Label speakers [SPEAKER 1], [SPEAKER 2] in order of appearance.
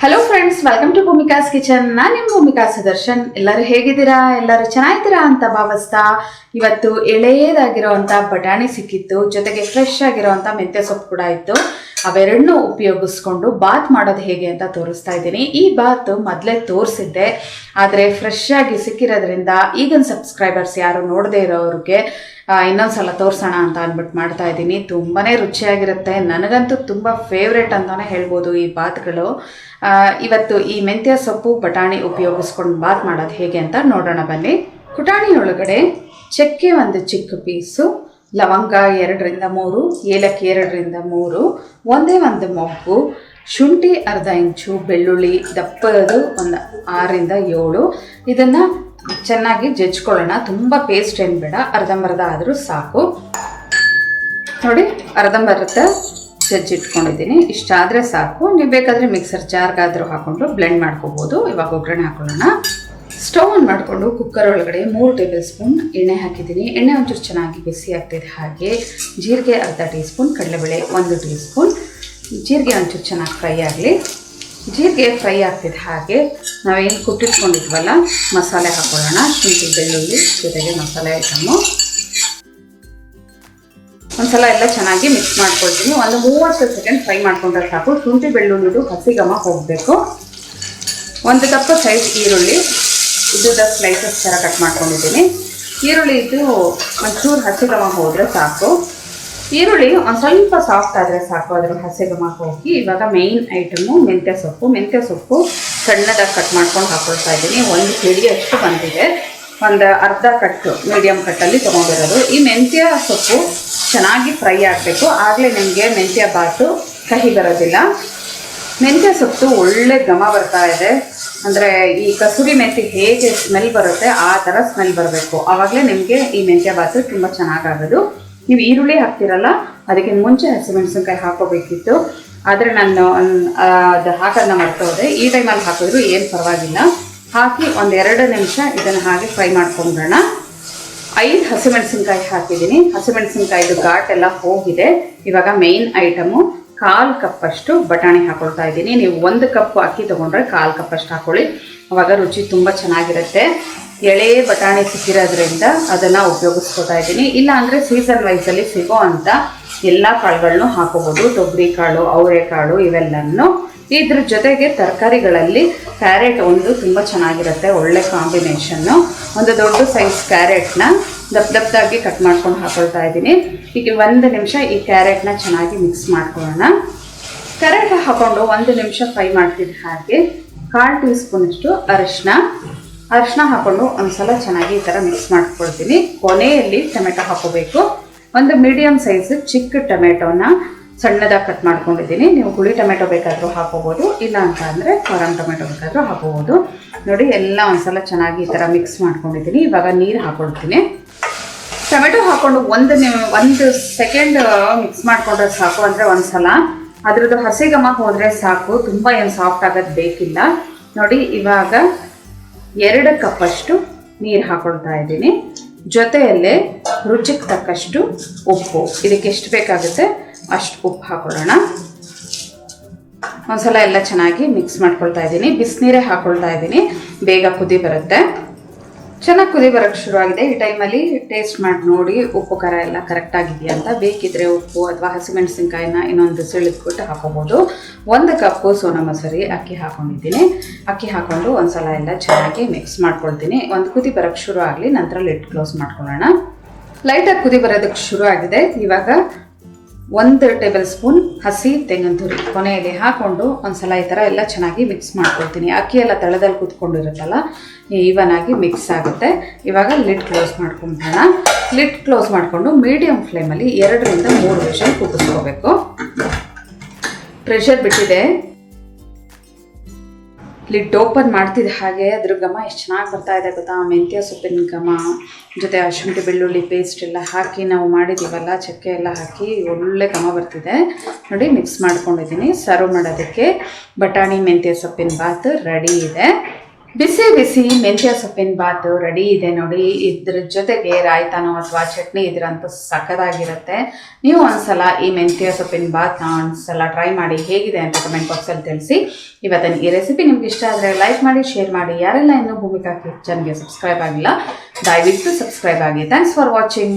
[SPEAKER 1] Hello friends, welcome to Bhumika's kitchen. ನಾನು ನಿಮ್ಮ ಭೂಮಿಕಾ ಸುದರ್ಶನ್. ಎಲ್ಲರೂ ಹೇಗಿದ್ದೀರಾ? ಎಲ್ಲರೂ ಚೆನ್ನಾಗಿದ್ದೀರಾ ಅಂತ ಭಾವಿಸ್ತಾ ಇವತ್ತು ಎಳೆಯದಾಗಿರೋವಂಥ ಬಟಾಣಿ ಸಿಕ್ಕಿತ್ತು, ಜೊತೆಗೆ ಫ್ರೆಶ್ ಆಗಿರೋವಂಥ ಮೆಂತ್ಯ ಸೊಪ್ಪು ಕೂಡ ಇತ್ತು. ಅವೆರಡನ್ನೂ ಉಪಯೋಗಿಸ್ಕೊಂಡು ಬಾತ್ ಮಾಡೋದು ಹೇಗೆ ಅಂತ ತೋರಿಸ್ತಾ ಇದ್ದೀನಿ. ಈ ಬಾತ್ ಮೊದಲೇ ತೋರಿಸಿದ್ದೆ, ಆದರೆ ಫ್ರೆಶ್ ಆಗಿ ಸಿಕ್ಕಿರೋದ್ರಿಂದ ಈಗಿನ ಸಬ್ಸ್ಕ್ರೈಬರ್ಸ್ ಯಾರು ನೋಡದೇ ಇರೋರಿಗೆ ಇನ್ನೊಂದ್ಸಲ ತೋರಿಸೋಣ ಅಂತ ಅಂದ್ಬಿಟ್ಟು ಮಾಡ್ತಾ ಇದ್ದೀನಿ. ತುಂಬಾ ರುಚಿಯಾಗಿರುತ್ತೆ. ನನಗಂತೂ ತುಂಬ ಫೇವ್ರೇಟ್ ಅಂತಲೇ ಹೇಳ್ಬೋದು ಈ ಬಾತ್ಗಳು. ಇವತ್ತು ಈ ಮೆಂತ್ಯ ಸೊಪ್ಪು ಬಟಾಣಿ ಉಪಯೋಗಿಸ್ಕೊಂಡು ಬಾತ್ ಮಾಡೋದು ಹೇಗೆ ಅಂತ ನೋಡೋಣ ಬನ್ನಿ. ಕುಟಾಣಿ ಒಳಗಡೆ ಚಕ್ಕೆ ಒಂದು ಚಿಕ್ಕ ಪೀಸು, ಲವಂಗ 2ರಿಂದ 3, ಏಲಕ್ಕಿ 2ರಿಂದ 3, ಒಂದೇ ಒಂದು ಮೊಗ್ಗು, ಶುಂಠಿ ಅರ್ಧ ಇಂಚು, ಬೆಳ್ಳುಳ್ಳಿ ದಪ್ಪದು ಒಂದು 6ರಿಂದ 7. ಇದನ್ನು ಚೆನ್ನಾಗಿ ಜಜ್ಕೊಳ್ಳೋಣ. ತುಂಬ ಪೇಸ್ಟ್ ಏನು ಬೇಡ, ಅರ್ಧಂಬರ್ಧ ಆದರೂ ಸಾಕು. ನೋಡಿ, ಅರ್ಧಂಬರ್ಧ ಜಜ್ಜಿಟ್ಕೊಂಡಿದ್ದೀನಿ. ಇಷ್ಟಾದರೆ ಸಾಕು. ನೀವು ಬೇಕಾದರೆ ಮಿಕ್ಸರ್ ಜಾರ್ಗಾದರೂ ಹಾಕ್ಕೊಂಡು ಬ್ಲೆಂಡ್ ಮಾಡ್ಕೋಬೋದು. ಇವಾಗ ಒಗ್ಗರಣೆ ಹಾಕೊಳ್ಳೋಣ. ಸ್ಟವ್ ಆನ್ ಮಾಡಿಕೊಂಡು ಕುಕ್ಕರ್ ಒಳಗಡೆ 3 ಟೇಬಲ್ ಸ್ಪೂನ್ ಎಣ್ಣೆ ಹಾಕಿದ್ದೀನಿ. ಎಣ್ಣೆ ಒಂಚೂರು ಚೆನ್ನಾಗಿ ಬಿಸಿ ಆಗ್ತಿದೆ. ಹಾಗೆ ಜೀರಿಗೆ ಅರ್ಧ ಟೀ ಸ್ಪೂನ್, ಕಡಲೆಬೇಳೆ 1 ಟೀ ಸ್ಪೂನ್. ಜೀರಿಗೆ ಒಂಚೂರು ಚೆನ್ನಾಗಿ ಫ್ರೈ ಆಗಲಿ. ಜೀರಿಗೆ ಫ್ರೈ ಆಗ್ತಿದೆ. ಹಾಗೆ ನಾವೇನು ಕುಟ್ಟಿಟ್ಕೊಂಡಿದ್ವಲ್ಲ ಮಸಾಲೆ ಹಾಕೊಳ್ಳೋಣ. ಶುಂಠಿ ಬೆಳ್ಳುಳ್ಳಿ ಜೊತೆಗೆ ಮಸಾಲೆ ಐಟಮು ಒಂದ್ಸಲ ಎಲ್ಲ ಚೆನ್ನಾಗಿ ಮಿಕ್ಸ್ ಮಾಡ್ಕೊಳ್ತೀನಿ. ಒಂದು 30 ಸೆಕೆಂಡ್ ಫ್ರೈ ಮಾಡ್ಕೊಂಡ್ರೆ ಸಾಕು. ಶುಂಠಿ ಬೆಳ್ಳುಳ್ಳಿದು ಹಸಿ ಘಮ ಹೋಗಬೇಕು. 1 ಕಪ್ ಸೈಜ್ ಈರುಳ್ಳಿ ಇದ್ದ ಸ್ಲೈಸಸ್ ಥರ ಕಟ್ ಮಾಡ್ಕೊಂಡಿದ್ದೀನಿ. ಈರುಳ್ಳಿ ಇದು ಒಂಚೂರು ಹಸಿ ಘಮ ಹೋದರೆ ಸಾಕು. ಈರುಳ್ಳಿ ಒಂದು ಸ್ವಲ್ಪ ಸಾಫ್ಟ್ ಆದರೆ ಸಾಕು, ಅದರ ಹಸಿ ಘಮ ಹೋಗಿ. ಇವಾಗ ಮೇಯ್ನ್ ಐಟಮು ಮೆಂತ್ಯ ಸೊಪ್ಪು. ಮೆಂತ್ಯ ಸೊಪ್ಪು ಸಣ್ಣದಾಗಿ ಕಟ್ ಮಾಡ್ಕೊಂಡು ಹಾಕೊಳ್ತಾ ಇದ್ದೀನಿ. 1 ಕೆಜಿ ಅಷ್ಟು ಬಂದಿದೆ. ಒಂದು ಅರ್ಧ ಕಟ್ಟು ಮೀಡಿಯಮ್ ಕಟ್ಟಲ್ಲಿ ತೊಗೊಂಡಿರೋದು. ಈ ಮೆಂತ್ಯ ಸೊಪ್ಪು ಚೆನ್ನಾಗಿ ಫ್ರೈ ಆಗಬೇಕು, ಆಗಲೇ ನಿಮಗೆ ಮೆಂತ್ಯ ಬಾತು ಕಹಿ ಬರೋದಿಲ್ಲ. ಮೆಂತ್ಯ ಸೊಪ್ಪು ಒಳ್ಳೆ ಘಮ ಬರ್ತಾ ಇದೆ. ಅಂದರೆ ಈ ಕಸೂರಿ ಮೆಂತ್ಯ ಹೇಗೆ ಸ್ಮೆಲ್ ಬರುತ್ತೆ ಆ ಥರ ಸ್ಮೆಲ್ ಬರಬೇಕು. ಆವಾಗಲೇ ನಿಮಗೆ ಈ ಮೆಂತ್ಯ ಬಾತು ತುಂಬ ಚೆನ್ನಾಗಾಗೋದು. ನೀವು ಈರುಳ್ಳಿ ಹಾಕ್ತಿರಲ್ಲ, ಅದಕ್ಕೆ ಮುಂಚೆ ಹಸಿಮೆಣಸಿನ್ಕಾಯಿ ಹಾಕೋಬೇಕಿತ್ತು, ಆದರೆ ನಾನು ಅದು ಹಾಕೋದನ್ನ ಮರ್ತೋದೆ. ಈ ಟೈಮಲ್ಲಿ ಹಾಕಿದ್ರು ಏನು ಪರವಾಗಿಲ್ಲ. ಹಾಕಿ 1-2 ನಿಮಿಷ ಇದನ್ನು ಹಾಗೆ ಫ್ರೈ ಮಾಡ್ಕೊಂಡ್ಬಿಡೋಣ. 5 ಹಸಿಮೆಣಸಿನ್ಕಾಯಿ ಹಾಕಿದ್ದೀನಿ. ಹಸಿಮೆಣಸಿನ್ಕಾಯಿದು ಘಾಟ್ ಎಲ್ಲ ಹೋಗಿದೆ. ಇವಾಗ ಮೇಯ್ನ್ ಐಟಮು 1/4 ಕಪ್ಪಷ್ಟು ಬಟಾಣಿ ಹಾಕೊಳ್ತಾ ಇದ್ದೀನಿ. ನೀವು 1 ಕಪ್ ಅಕ್ಕಿ ತೊಗೊಂಡ್ರೆ 1/4 ಕಪ್ಪಷ್ಟು ಹಾಕೊಳ್ಳಿ. ಆವಾಗ ರುಚಿ ತುಂಬ ಚೆನ್ನಾಗಿರುತ್ತೆ. ಎಳೆ ಬಟಾಣಿ ಸಿಕ್ಕಿರೋದ್ರಿಂದ ಅದನ್ನು ಉಪಯೋಗಿಸ್ಕೊತಾ ಇದ್ದೀನಿ. ಇಲ್ಲ ಅಂದರೆ ಸೀಸನ್ ವೈಸಲ್ಲಿ ಸಿಗೋ ಅಂಥ ಎಲ್ಲ ಕಾಳುಗಳನ್ನೂ ಹಾಕೋಬೋದು. ತೊಗರಿ ಕಾಳು, ಅವರೆಕಾಳು ಇವೆಲ್ಲನೂ. ಇದ್ರ ಜೊತೆಗೆ ತರಕಾರಿಗಳಲ್ಲಿ ಕ್ಯಾರೆಟ್ ಒಂದು ತುಂಬ ಚೆನ್ನಾಗಿರುತ್ತೆ, ಒಳ್ಳೆ ಕಾಂಬಿನೇಷನ್ನು. ಒಂದು ದೊಡ್ಡ ಸೈಜ್ ಕ್ಯಾರೆಟ್ನ ದಪ್ಪದಾಗಿ ಕಟ್ ಮಾಡ್ಕೊಂಡು ಹಾಕೊಳ್ತಾ ಇದ್ದೀನಿ. ಈಗ 1 ನಿಮಿಷ ಈ ಕ್ಯಾರೆಟ್ನ ಚೆನ್ನಾಗಿ ಮಿಕ್ಸ್ ಮಾಡ್ಕೊಳ್ಳೋಣ. ಕ್ಯಾರೆಟ್ ಹಾಕ್ಕೊಂಡು 1 ನಿಮಿಷ ಫ್ರೈ ಮಾಡ್ತಿದ್ದ ಹಾಗೆ 1/4 ಟೀ ಸ್ಪೂನಷ್ಟು ಅರಿಶಿನ ಹಾಕ್ಕೊಂಡು ಒಂದ್ಸಲ ಚೆನ್ನಾಗಿ ಈ ಥರ ಮಿಕ್ಸ್ ಮಾಡ್ಕೊಳ್ತೀನಿ. ಕೊನೆಯಲ್ಲಿ ಟೊಮೆಟೊ ಹಾಕೋಬೇಕು. ಒಂದು ಮೀಡಿಯಮ್ ಸೈಜ್ ಚಿಕ್ಕ ಟೊಮೆಟೊನ ಸಣ್ಣದಾಗಿ ಕಟ್ ಮಾಡ್ಕೊಂಡಿದ್ದೀನಿ. ನೀವು ಹುಳಿ ಟೊಮೆಟೊ ಬೇಕಾದರೂ ಹಾಕೋಬೋದು, ಇಲ್ಲ ಅಂತ ಅಂದರೆ ಫಾರಮ್ ಟೊಮೆಟೊ ಬೇಕಾದರೂ ಹಾಕೋಬೋದು. ನೋಡಿ, ಎಲ್ಲ ಒಂದ್ಸಲ ಚೆನ್ನಾಗಿ ಈ ಥರ ಮಿಕ್ಸ್ ಮಾಡ್ಕೊಂಡಿದ್ದೀನಿ. ಇವಾಗ ನೀರು ಹಾಕ್ಕೊಳ್ತೀನಿ. ಟೊಮೆಟೊ ಹಾಕ್ಕೊಂಡು 1 ಸೆಕೆಂಡ್ ಮಿಕ್ಸ್ ಮಾಡಿಕೊಂಡ್ರೆ ಸಾಕು. ಅಂದರೆ ಒಂದ್ಸಲ ಅದ್ರದ್ದು ಹಸಿ ಘಮ ಹೋದರೆ ಸಾಕು, ತುಂಬ ಏನು ಸಾಫ್ಟ್ ಆಗೋದು ಬೇಕಿಲ್ಲ. ನೋಡಿ, ಇವಾಗ 2 ಕಪ್ಪಷ್ಟು ನೀರು ಹಾಕ್ಕೊಳ್ತಾ ಇದ್ದೀನಿ. ಜೊತೆಯಲ್ಲೇ ರುಚಿಗೆ ತಕ್ಕಷ್ಟು ಉಪ್ಪು, ಇದಕ್ಕೆ ಎಷ್ಟು ಬೇಕಾಗುತ್ತೆ ಅಷ್ಟು ಉಪ್ಪು ಹಾಕೊಳ್ಳೋಣ. ಒಂದ್ಸಲ ಎಲ್ಲ ಚೆನ್ನಾಗಿ ಮಿಕ್ಸ್ ಮಾಡ್ಕೊಳ್ತಾ ಇದ್ದೀನಿ. ಬಿಸಿನೀರೇ ಹಾಕ್ಕೊಳ್ತಾ ಇದ್ದೀನಿ, ಬೇಗ ಕುದಿ ಬರುತ್ತೆ. ಚೆನ್ನಾಗಿ ಕುದಿ ಬರೋಕ್ಕೆ ಶುರುವಾಗಿದೆ. ಈ ಟೈಮಲ್ಲಿ ಟೇಸ್ಟ್ ಮಾಡಿ ನೋಡಿ ಉಪ್ಪು ಖಾರ ಎಲ್ಲ ಕರೆಕ್ಟಾಗಿದೆಯಾ ಅಂತ. ಬೇಕಿದ್ರೆ ಉಪ್ಪು ಅಥವಾ ಹಸಿಮೆಣಸಿನ್ಕಾಯಿನ ಇನ್ನೊಂದು ಸಿಳಿದ್ಬಿಟ್ಟು ಹಾಕೋಬೋದು. 1 ಕಪ್ಪು ಸೋನಾ ಮಸೂರಿ ಅಕ್ಕಿ ಹಾಕ್ಕೊಂಡಿದ್ದೀನಿ. ಅಕ್ಕಿ ಹಾಕ್ಕೊಂಡು ಒಂದ್ಸಲ ಎಲ್ಲ ಚೆನ್ನಾಗಿ ಮಿಕ್ಸ್ ಮಾಡ್ಕೊಳ್ತೀನಿ. ಒಂದು ಕುದಿ ಬರೋಕ್ಕೆ ಶುರು ಆಗಲಿ, ನಂತರ ಲಿಡ್ ಕ್ಲೋಸ್ ಮಾಡ್ಕೊಳ್ಳೋಣ. ಲೈಟಾಗಿ ಕುದಿ ಬರೋದಕ್ಕೆ ಶುರು ಆಗಿದೆ. ಇವಾಗ 1 ಟೇಬಲ್ ಸ್ಪೂನ್ ಹಸಿ ತೆಂಗಿನ ತುರಿ ಕೊನೆಯಲ್ಲಿ ಹಾಕ್ಕೊಂಡು ಒಂದ್ಸಲ ಈ ಥರ ಎಲ್ಲ ಚೆನ್ನಾಗಿ ಮಿಕ್ಸ್ ಮಾಡ್ಕೊಳ್ತೀನಿ. ಅಕ್ಕಿ ಎಲ್ಲ ತಳದಲ್ಲಿ ಕೂತ್ಕೊಂಡಿರುತ್ತಲ್ಲ, ಈವನ್ ಆಗಿ ಮಿಕ್ಸ್ ಆಗುತ್ತೆ. ಇವಾಗ ಲಿಡ್ ಕ್ಲೋಸ್ ಮಾಡ್ಕೊಂಬಿಡೋಣ. ಲಿಡ್ ಕ್ಲೋಸ್ ಮಾಡಿಕೊಂಡು ಮೀಡಿಯಮ್ ಫ್ಲೇಮಲ್ಲಿ 2ರಿಂದ 3 ವಿಷಲ್ ಕೂಗಿಸ್ಕೋಬೇಕು. ಪ್ರೆಷರ್ ಬಿಟ್ಟಿದೆ. ಲಿಡ್ ಓಪನ್ ಮಾಡ್ತಿದ್ದ ಹಾಗೆ ಅದ್ರ ಘಮ ಎಷ್ಟು ಚೆನ್ನಾಗಿ ಬರ್ತಾ ಇದೆ ಗೊತ್ತಾ. ಮೆಂತ್ಯ ಸೊಪ್ಪಿನ ಘಮ ಜೊತೆ ಶುಂಠಿ ಬೆಳ್ಳುಳ್ಳಿ ಪೇಸ್ಟ್ ಎಲ್ಲ ಹಾಕಿ ನಾವು ಮಾಡಿದ್ದೀವಲ್ಲ, ಚಕ್ಕೆ ಎಲ್ಲ ಹಾಕಿ ಒಳ್ಳೆ ಘಮ ಬರ್ತಿದೆ. ನೋಡಿ, ಮಿಕ್ಸ್ ಮಾಡ್ಕೊಂಡಿದ್ದೀನಿ. ಸರ್ವ್ ಮಾಡೋದಕ್ಕೆ ಬಟಾಣಿ ಮೆಂತ್ಯ ಸೊಪ್ಪಿನ ಬಾತ್ ರೆಡಿ ಇದೆ. ಬಿಸಿ ಬಿಸಿ ಮೆಂತ್ಯ ಸೊಪ್ಪಿನ ಬಾತು ರೆಡಿ ಇದೆ ನೋಡಿ. ಇದ್ರ ಜೊತೆಗೆ ರಾಯ್ತಾನೋ ಅಥವಾ ಚಟ್ನಿ ಇದ್ರಂತೂ ಸಖತ್ತಾಗಿರುತ್ತೆ. ನೀವು ಒಂದ್ಸಲ ಈ ಮೆಂತ್ಯ ಸೊಪ್ಪಿನ ಬಾತ್ನ ಒಂದ್ಸಲ ಟ್ರೈ ಮಾಡಿ ಹೇಗಿದೆ ಅಂತ ಕಮೆಂಟ್ ಬಾಕ್ಸಲ್ಲಿ ತಿಳಿಸಿ. ಇವತ್ತಿನ ಈ ರೆಸಿಪಿ ನಿಮ್ಗೆ ಇಷ್ಟ ಆದರೆ ಲೈಕ್ ಮಾಡಿ, ಶೇರ್ ಮಾಡಿ. ಯಾರೆಲ್ಲ ಇನ್ನೂ ಭೂಮಿಕಾ ಕಿಚನ್ಗೆ ಸಬ್ಸ್ಕ್ರೈಬ್ ಆಗಿಲ್ಲ ದಯವಿಟ್ಟು ಸಬ್ಸ್ಕ್ರೈಬ್ ಆಗಿ. Thanks for watching.